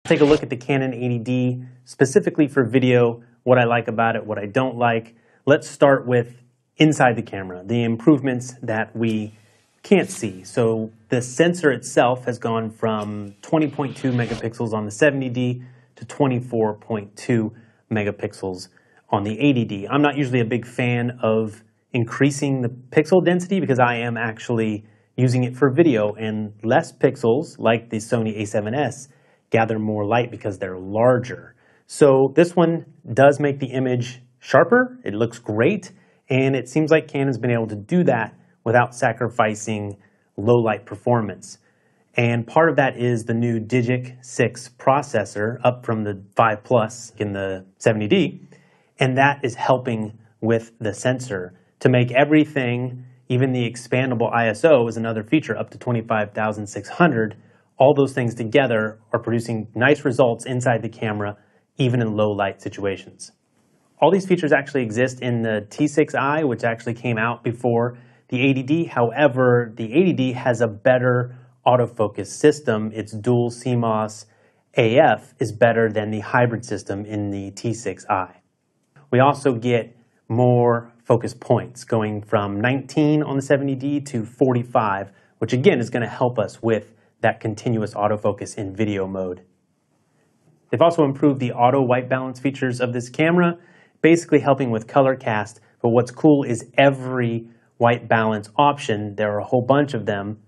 Take a look at the Canon 80D, specifically for video, what I like about it, what I don't like. Let's start with inside the camera, the improvements that we can't see. So the sensor itself has gone from 20.2 megapixels on the 70D to 24.2 megapixels on the 80D. I'm not usually a big fan of increasing the pixel density because I am actually using it for video, and less pixels, like the Sony a7S, gather more light because they're larger. So this one does make the image sharper, it looks great, and it seems like Canon's been able to do that without sacrificing low light performance. And part of that is the new DIGIC 6 processor, up from the 5 Plus in the 70D, and that is helping with the sensor to make everything, even the expandable ISO is another feature, up to 25,600. All those things together are producing nice results inside the camera, even in low light situations. All these features actually exist in the T6i, which actually came out before the 80D. However, the 80D has a better autofocus system. Its dual CMOS AF is better than the hybrid system in the T6i. We also get more focus points, going from 19 on the 70D to 45, which again is going to help us with that continuous autofocus in video mode. They've also improved the auto white balance features of this camera, basically helping with color cast. But what's cool is every white balance option, there are a whole bunch of them,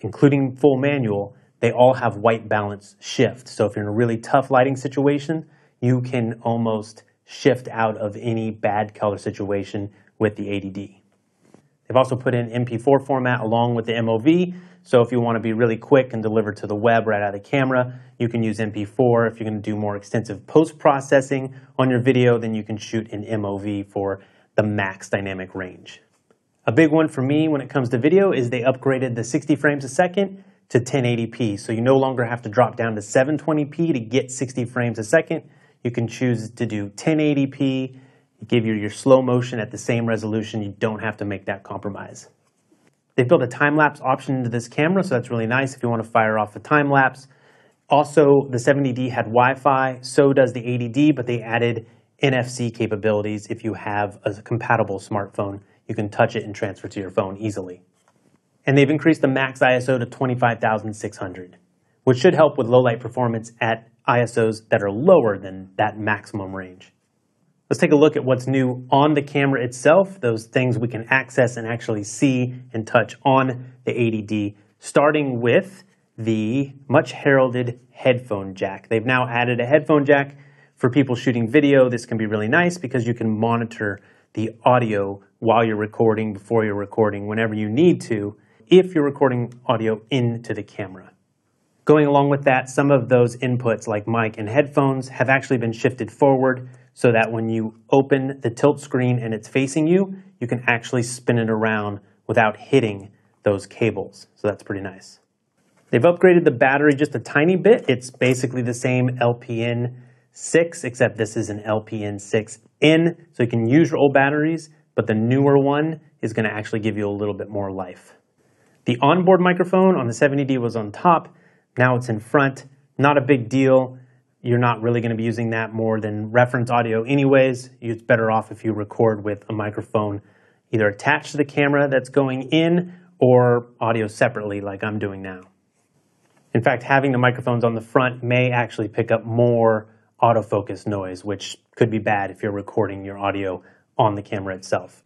including full manual, they all have white balance shift. So if you're in a really tough lighting situation, you can almost shift out of any bad color situation with the 80D. They've also put in MP4 format along with the MOV. So if you want to be really quick and deliver to the web right out of the camera, you can use MP4. If you're going to do more extensive post-processing on your video, then you can shoot in MOV for the max dynamic range. A big one for me when it comes to video is they upgraded the 60 frames a second to 1080p. So you no longer have to drop down to 720p to get 60 frames a second. You can choose to do 1080p, give you your slow motion at the same resolution. You don't have to make that compromise. They built a time-lapse option into this camera, so that's really nice if you want to fire off a time-lapse. Also, the 70D had Wi-Fi, so does the 80D, but they added NFC capabilities. If you have a compatible smartphone, you can touch it and transfer to your phone easily. And they've increased the max ISO to 25,600, which should help with low light performance at ISOs that are lower than that maximum range. Let's take a look at what's new on the camera itself, those things we can access and actually see and touch on the 80D, starting with the much heralded headphone jack. They've now added a headphone jack for people shooting video. This can be really nice because you can monitor the audio while you're recording, before you're recording, whenever you need to, if you're recording audio into the camera. Going along with that, some of those inputs like mic and headphones have actually been shifted forward so that when you open the tilt screen and it's facing you, you can actually spin it around without hitting those cables. So that's pretty nice. They've upgraded the battery just a tiny bit. It's basically the same LPN6, except this is an LPN6N, so you can use your old batteries, but the newer one is going to actually give you a little bit more life. The onboard microphone on the 70D was on top. Now it's in front. Not a big deal. You're not really going to be using that more than reference audio anyways. It's better off if you record with a microphone either attached to the camera that's going in or audio separately like I'm doing now. In fact, having the microphones on the front may actually pick up more autofocus noise, which could be bad if you're recording your audio on the camera itself.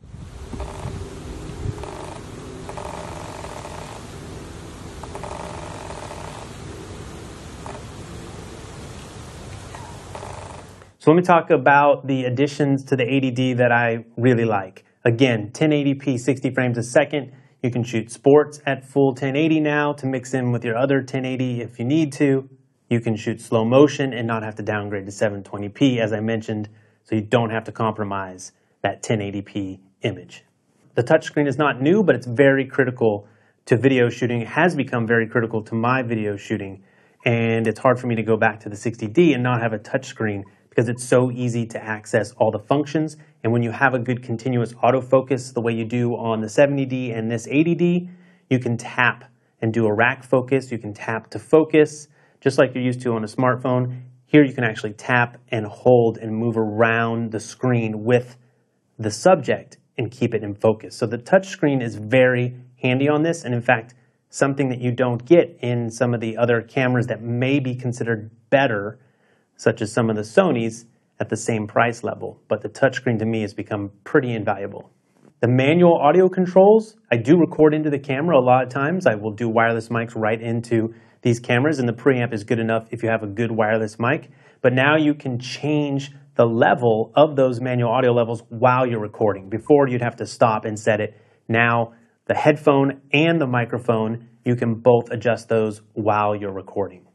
So let me talk about the additions to the 80D that I really like. Again, 1080p 60 frames a second. You can shoot sports at full 1080 now to mix in with your other 1080 if you need to. You can shoot slow motion and not have to downgrade to 720p, as I mentioned, so you don't have to compromise that 1080p image. The touchscreen is not new, but it's very critical to video shooting. It has become very critical to my video shooting, and it's hard for me to go back to the 60D and not have a touchscreen because it's so easy to access all the functions. And when you have a good continuous autofocus the way you do on the 70D and this 80D, you can tap and do a rack focus. You can tap to focus, just like you're used to on a smartphone. Here you can actually tap and hold and move around the screen with the subject and keep it in focus. So the touch screen is very handy on this, and in fact, something that you don't get in some of the other cameras that may be considered better, such as some of the Sonys at the same price level. But the touchscreen to me has become pretty invaluable. The manual audio controls, I do record into the camera a lot of times. I will do wireless mics right into these cameras, and the preamp is good enough if you have a good wireless mic. But now you can change the level of those manual audio levels while you're recording. Before, you'd have to stop and set it. Now, the headphone and the microphone, you can both adjust those while you're recording.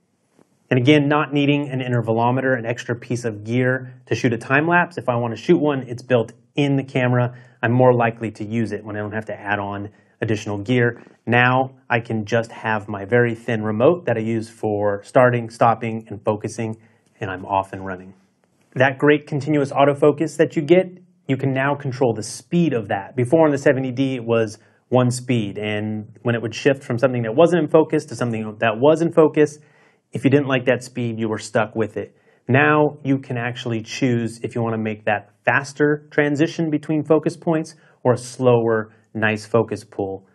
And again, not needing an intervalometer, an extra piece of gear to shoot a time lapse. If I want to shoot one, it's built in the camera. I'm more likely to use it when I don't have to add on additional gear. Now I can just have my very thin remote that I use for starting, stopping, and focusing, and I'm off and running. That great continuous autofocus that you get, you can now control the speed of that. Before on the 70D, it was one speed, and when it would shift from something that wasn't in focus to something that was in focus, if you didn't like that speed, you were stuck with it. Now you can actually choose if you want to make that faster transition between focus points or a slower, nice focus pull.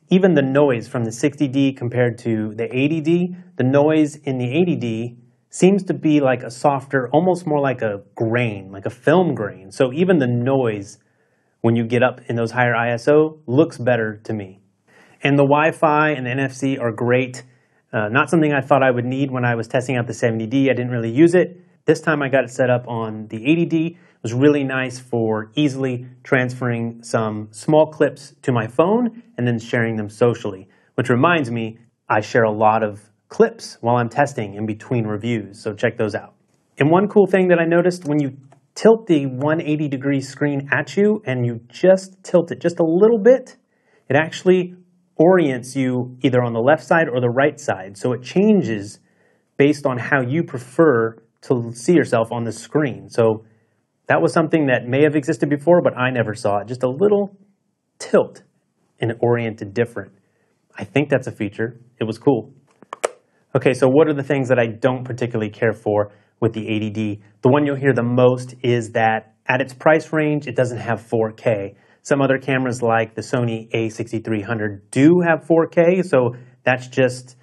Even the noise from the 60D compared to the 80D, the noise in the 80D seems to be like a softer, almost more like a grain, like a film grain. So even the noise when you get up in those higher ISO looks better to me. And the Wi-Fi and the NFC are great. Not something I thought I would need when I was testing out the 70D. I didn't really use it. This time I got it set up on the 80D. It was really nice for easily transferring some small clips to my phone and then sharing them socially. Which reminds me, I share a lot of clips while I'm testing in between reviews, so check those out. And one cool thing that I noticed, when you tilt the 180-degree screen at you and you just tilt it just a little bit, it actually orients you either on the left side or the right side. So it changes based on how you prefer to see yourself on the screen. So that was something that may have existed before, but I never saw it. Just a little tilt and it oriented different. I think that's a feature. It was cool. Okay, so what are the things that I don't particularly care for with the 80D? The one you'll hear the most is that at its price range, it doesn't have 4K. Some other cameras like the Sony a6300 do have 4K, so that's just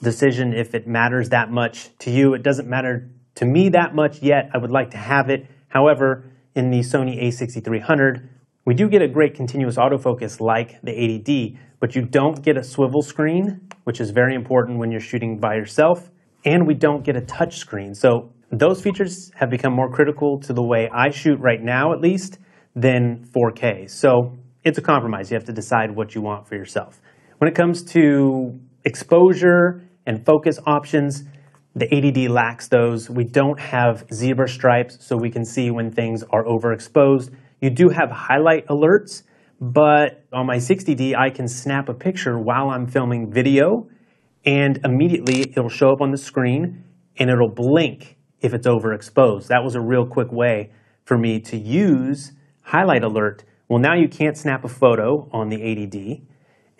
decision if it matters that much to you. It doesn't matter to me that much yet. I would like to have it. However, in the Sony a6300, we do get a great continuous autofocus like the 80D, but you don't get a swivel screen, which is very important when you're shooting by yourself, and we don't get a touch screen. So those features have become more critical to the way I shoot right now, at least, than 4K. So it's a compromise. You have to decide what you want for yourself. When it comes to exposure and focus options, the 80D lacks those. We don't have zebra stripes, so we can see when things are overexposed. You do have highlight alerts, but on my 60D, I can snap a picture while I'm filming video, and immediately it'll show up on the screen, and it'll blink if it's overexposed. That was a real quick way for me to use highlight alert. Well, now you can't snap a photo on the 80D,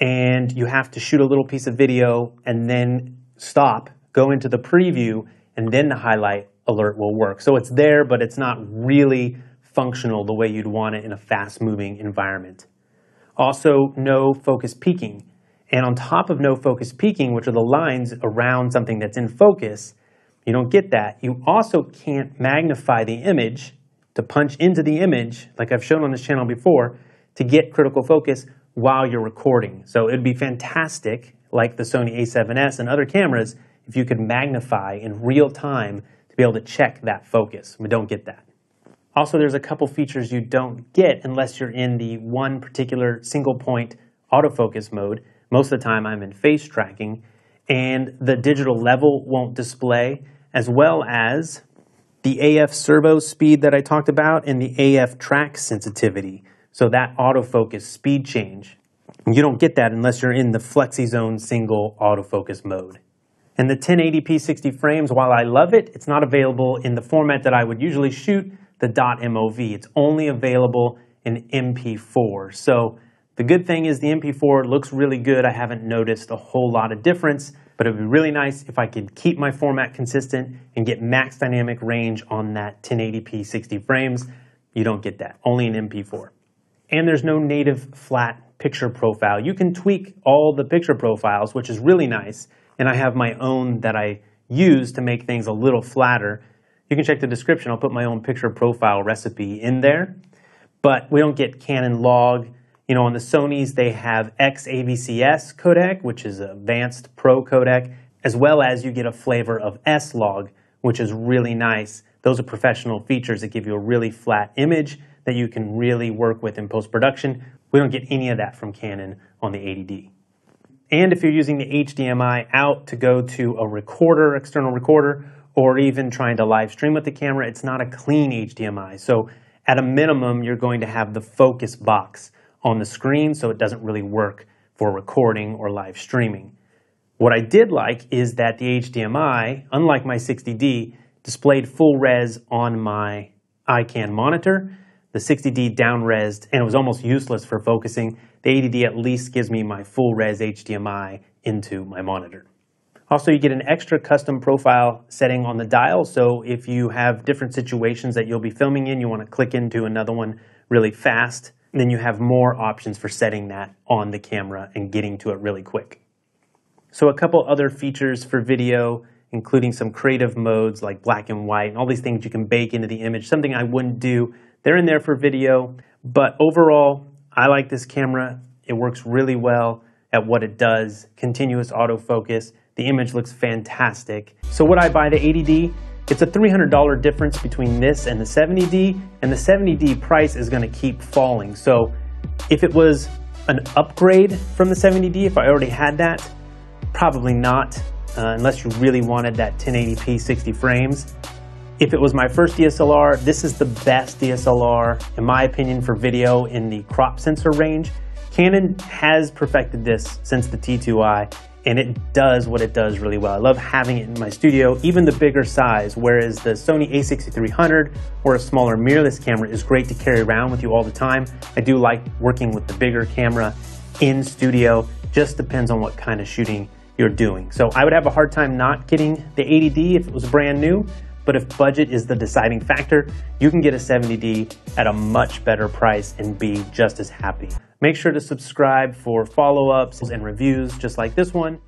and you have to shoot a little piece of video and then stop, go into the preview, and then the highlight alert will work. So it's there, but it's not really functional the way you'd want it in a fast-moving environment. Also, no focus peaking. And on top of no focus peaking, which are the lines around something that's in focus, you don't get that. You also can't magnify the image to punch into the image, like I've shown on this channel before, to get critical focus while you're recording. So it'd be fantastic, like the Sony a7S and other cameras, if you could magnify in real time to be able to check that focus. We don't get that. Also, there's a couple features you don't get unless you're in the one particular single point autofocus mode. Most of the time I'm in face tracking, and the digital level won't display, as well as the AF servo speed that I talked about and the AF track sensitivity. So that autofocus speed change. You don't get that unless you're in the FlexiZone single autofocus mode. And the 1080p 60 frames, while I love it, it's not available in the format that I would usually shoot, the .mov. It's only available in MP4. So the good thing is the MP4 looks really good. I haven't noticed a whole lot of difference. but it would be really nice if I could keep my format consistent and get max dynamic range on that 1080p 60 frames. You don't get that, only in MP4. And there's no native flat picture profile. You can tweak all the picture profiles, which is really nice, and I have my own that I use to make things a little flatter. You can check the description. I'll put my own picture profile recipe in there, but we don't get Canon log. You know, on the Sonys, they have XAVCS codec, which is an advanced pro codec, as well as you get a flavor of S-Log, which is really nice. Those are professional features that give you a really flat image that you can really work with in post-production. We don't get any of that from Canon on the 80D. And if you're using the HDMI out to go to a recorder, external recorder, or even trying to live stream with the camera, it's not a clean HDMI. So at a minimum, you're going to have the focus box on the screen, so it doesn't really work for recording or live streaming. What I did like is that the HDMI, unlike my 60D, displayed full res on my iCan monitor. The 60D down-resed, and it was almost useless for focusing. The 80D at least gives me my full res HDMI into my monitor. Also, you get an extra custom profile setting on the dial, so if you have different situations that you'll be filming in, you want to click into another one really fast, then you have more options for setting that on the camera and getting to it really quick. So a couple other features for video, including some creative modes like black and white, and all these things you can bake into the image, something I wouldn't do. They're in there for video, but overall, I like this camera. It works really well at what it does. Continuous autofocus. The image looks fantastic. So would I buy the 80D? It's a $300 difference between this and the 70D, and the 70D price is going to keep falling. So if it was an upgrade from the 70D, if I already had that, probably not, unless you really wanted that 1080p 60 frames. If it was my first DSLR, this is the best DSLR, in my opinion, for video in the crop sensor range. Canon has perfected this since the T2i, and it does what it does really well. I love having it in my studio, even the bigger size, whereas the Sony a6300 or a smaller mirrorless camera is great to carry around with you all the time. I do like working with the bigger camera in studio, just depends on what kind of shooting you're doing. So I would have a hard time not getting the 80D if it was brand new, but if budget is the deciding factor, you can get a 70D at a much better price and be just as happy. Make sure to subscribe for follow-ups and reviews just like this one.